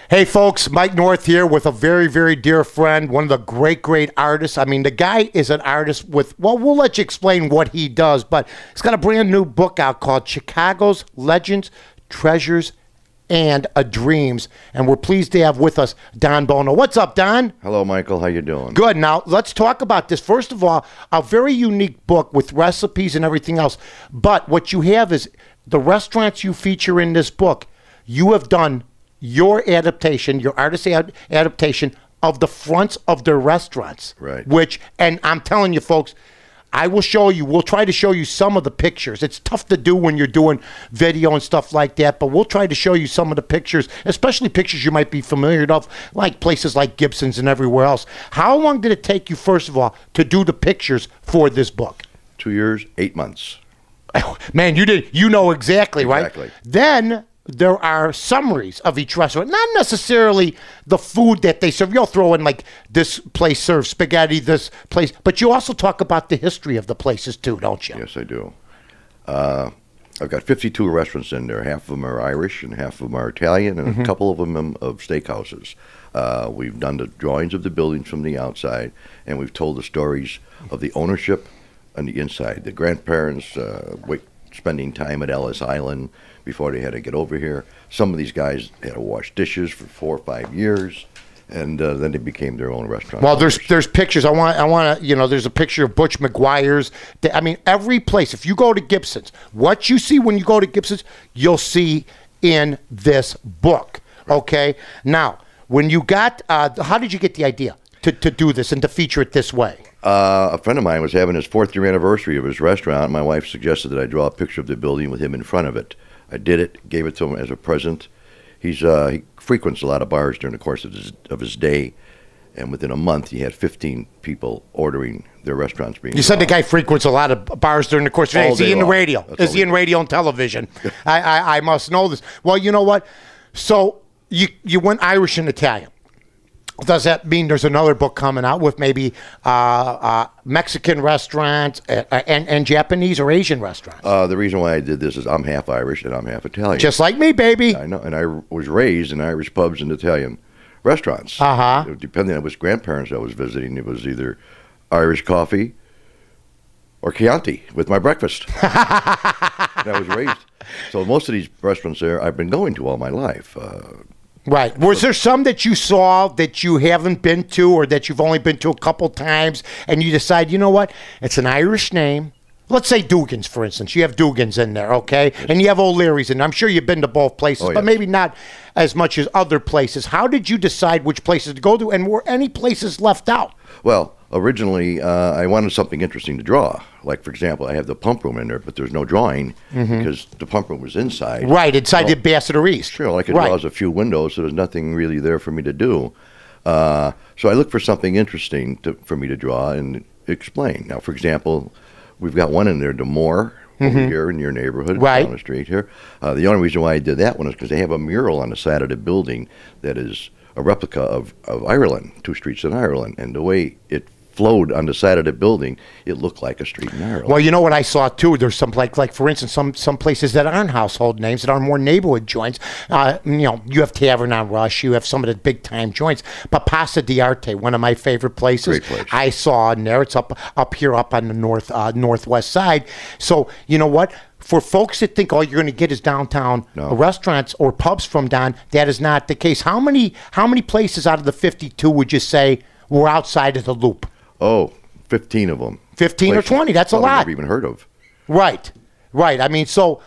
Hey folks, Mike North here with a very, very dear friend, one of the great, great artists. I mean, the guy is an artist with, well, we'll let you explain what he does, but he's got a brand new book out called Chicago's Legends, Treasures, and Dreams. And we're pleased to have with us Don Bono. What's up, Don? Hello, Michael. How you doing? Good. Now, let's talk about this. First of all, a very unique book with recipes and everything else. But what you have is the restaurants you feature in this book, you have done your adaptation, your artist adaptation of the fronts of their restaurants. Right. Which, and I'm telling you folks, I will show you, we'll try to show you some of the pictures. It's tough to do when you're doing video and stuff like that, but we'll try to show you some of the pictures, especially pictures you might be familiar with, like places like Gibson's and everywhere else. How long did it take you, first of all, to do the pictures for this book? 2 years, 8 months. Man, you know exactly, right? Exactly. Then there are summaries of each restaurant, not necessarily the food that they serve. You'll throw in like this place serves spaghetti, this place, but you also talk about the history of the places too, don't you? Yes, I do. I've got 52 restaurants in there. Half of them are Irish and half of them are Italian, and a couple of them of steakhouses. We've done the drawings of the buildings from the outside, and we've told the stories of the ownership on the inside. The grandparents spending time at Ellis Island before they had to get over here. Some of these guys had to wash dishes for 4 or 5 years, and then they became their own restaurant. Well, there's pictures. I want to, you know, there's a picture of Butch McGuire's. I mean, every place. If you go to Gibson's, what you see when you go to Gibson's, you'll see in this book. Okay. Now, when you got, how did you get the idea to do this and to feature it this way? A friend of mine was having his 4th year anniversary of his restaurant. My wife suggested that I draw a picture of the building with him in front of it. I did it, gave it to him as a present. He frequents a lot of bars during the course of his day, and within a month he had 15 people ordering their restaurants being. You said the guy frequents a lot of bars during the course of the day. Is he in the radio? Is he in radio and television? I must know this. Well, you know what? So you went Irish and Italian. Does that mean there's another book coming out with maybe Mexican restaurants and Japanese or Asian restaurants? The reason why I did this is I'm half Irish and I'm half Italian. Just like me, baby. I know, and I was raised in Irish pubs and Italian restaurants. Depending on which grandparents I was visiting, it was either Irish coffee or Chianti with my breakfast. And I was raised. So most of these restaurants there I've been going to all my life. Right. Was there some that you saw that you haven't been to or that you've only been to a couple times and you decide, you know what, it's an Irish name. Let's say Dugan's, for instance. You have Dugan's in there, okay? Yes. And you have O'Leary's in there. I'm sure you've been to both places, but maybe not as much as other places. How did you decide which places to go to, and were any places left out? Well, originally, I wanted something interesting to draw. Like, for example, I have the pump room in there, but there's no drawing because the pump room was inside. Right, inside the Ambassador East. Sure, all I could draw is a few windows, so there's nothing really there for me to do. So I looked for something interesting for me to draw and explain. Now, for example, we've got one in there, the Moore, over here in your neighborhood, down the street here. The only reason why I did that one is because they have a mural on the side of the building that is a replica of Ireland, 2 streets in Ireland, and the way it flowed on the side of the building, it looked like a street in Ireland. Well, you know what I saw too? There's some like for instance, some places that aren't household names that are more neighborhood joints. You know, you have Tavern on Rush, you have some of the big time joints. But Pasta d'Arte, one of my favorite places. Great place. I saw in there. It's up here up on the northwest side. So you know what? For folks that think all you're going to get is downtown restaurants or pubs from Don, that is not the case. How many places out of the 52 would you say were outside of the loop? Oh, 15 of them. 15 or 20, that's a lot. I've never even heard of. Right, right. I mean, so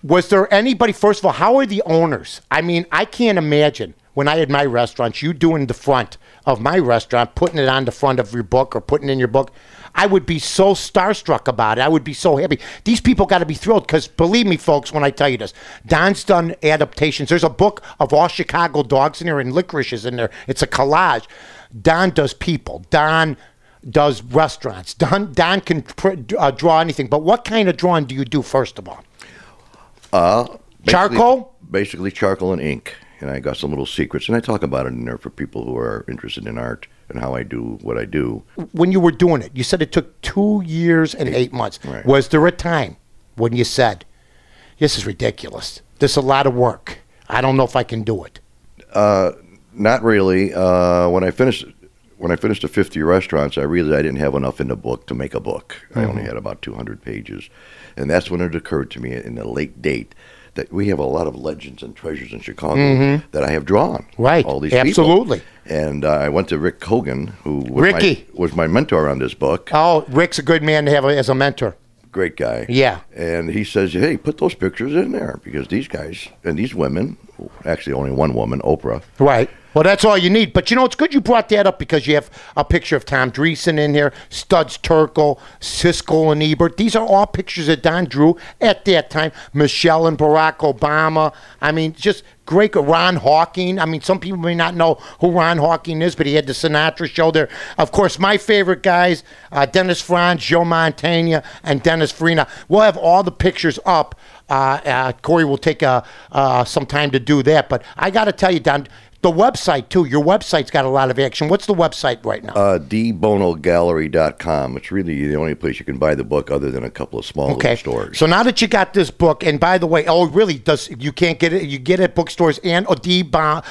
was there anybody, first of all, how are the owners? I mean, I can't imagine when I had my restaurants, you doing the front of my restaurant, putting it on the front of your book or putting it in your book. I would be so starstruck about it. I would be so happy. These people got to be thrilled because believe me, folks, when I tell you this, Don's done adaptations. There's a book of all Chicago dogs in there and licorice is in there. It's a collage. Don does people. Don does restaurants. Don can draw anything. But what kind of drawing do you do, first of all? Charcoal? Basically charcoal and ink. And I got some little secrets. And I talk about it in there for people who are interested in art and how I do what I do. When you were doing it, you said it took 2 years and 8 months. Right. Was there a time when you said, this is ridiculous. This is a lot of work. I don't know if I can do it? Not really. When I finished the 50 restaurants, I realized I didn't have enough in the book to make a book. I only had about 200 pages. And that's when it occurred to me in the late date that we have a lot of legends and treasures in Chicago that I have drawn. Right. All these Absolutely. people. And I went to Rick Hogan, who was my mentor on this book. Oh, Rick's a good man to have as a mentor. Great guy. Yeah. And he says, hey, put those pictures in there because these guys and these women, actually only one woman, Oprah. Right. Well, that's all you need. But, you know, it's good you brought that up because you have a picture of Tom Dreesen in here, Studs Terkel, Siskel and Ebert. These are all pictures that Don drew at that time. Michelle and Barack Obama. I mean, just great. Ron Hawking. I mean, some people may not know who Ron Hawking is, but he had the Sinatra show there. Of course, my favorite guys, Dennis Franz, Joe Montana, and Dennis Farina. We'll have all the pictures up. Corey will take some time to do that. But I got to tell you, Don, the website, too. Your website's got a lot of action. What's the website right now? DBonoGallery.com. It's really the only place you can buy the book other than a couple of small little stores. So now that you got this book, and by the way, really, you can't get it? You get it at bookstores and DBono.com.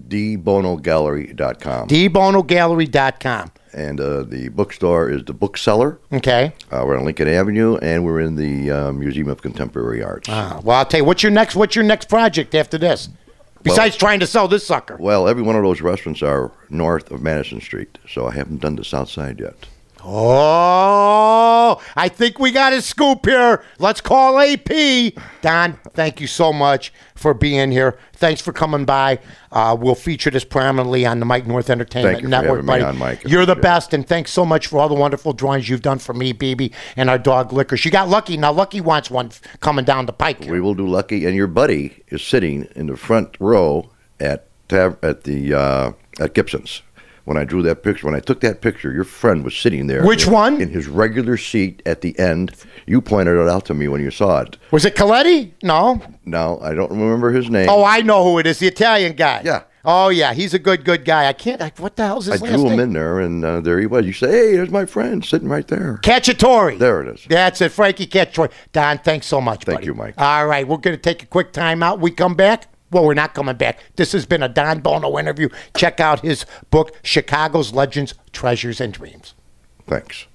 DBonoGallery.com. DBonoGallery.com. And the bookstore is The Bookseller. Okay. We're on Lincoln Avenue, and we're in the Museum of Contemporary Arts. Well, I'll tell you, what's your next project after this? Besides trying to sell this sucker. Well, every one of those restaurants are north of Madison Street, so I haven't done the south side yet. Oh, I think we got a scoop here. Let's call AP. Don, thank you so much for being here. Thanks for coming by. We'll feature this prominently on the Mike North Entertainment Network, buddy. Me on, Mike. You're the best, and thanks so much for all the wonderful drawings you've done for me, BB, and our dog Liquor. She got Lucky. Now Lucky wants one coming down the pike here. We will do Lucky, and your buddy is sitting in the front row at Gibson's. When I drew that picture, when I took that picture, your friend was sitting there. Which one? In his regular seat at the end. You pointed it out to me when you saw it. Was it Coletti? No. No, I don't remember his name. Oh, I know who it is. The Italian guy. Yeah. Oh, yeah. He's a good guy. What the hell's his last name? I drew him in there, and there he was. You say, hey, there's my friend sitting right there. Cacciatore. There it is. That's it, Frankie Cacciatore. Don, thanks so much, buddy. Thank you, Mike. All right, we're going to take a quick time out. We come back. Well, we're not coming back. This has been a Don Bono interview. Check out his book, Chicago's Legends, Treasures, and Dreams. Thanks.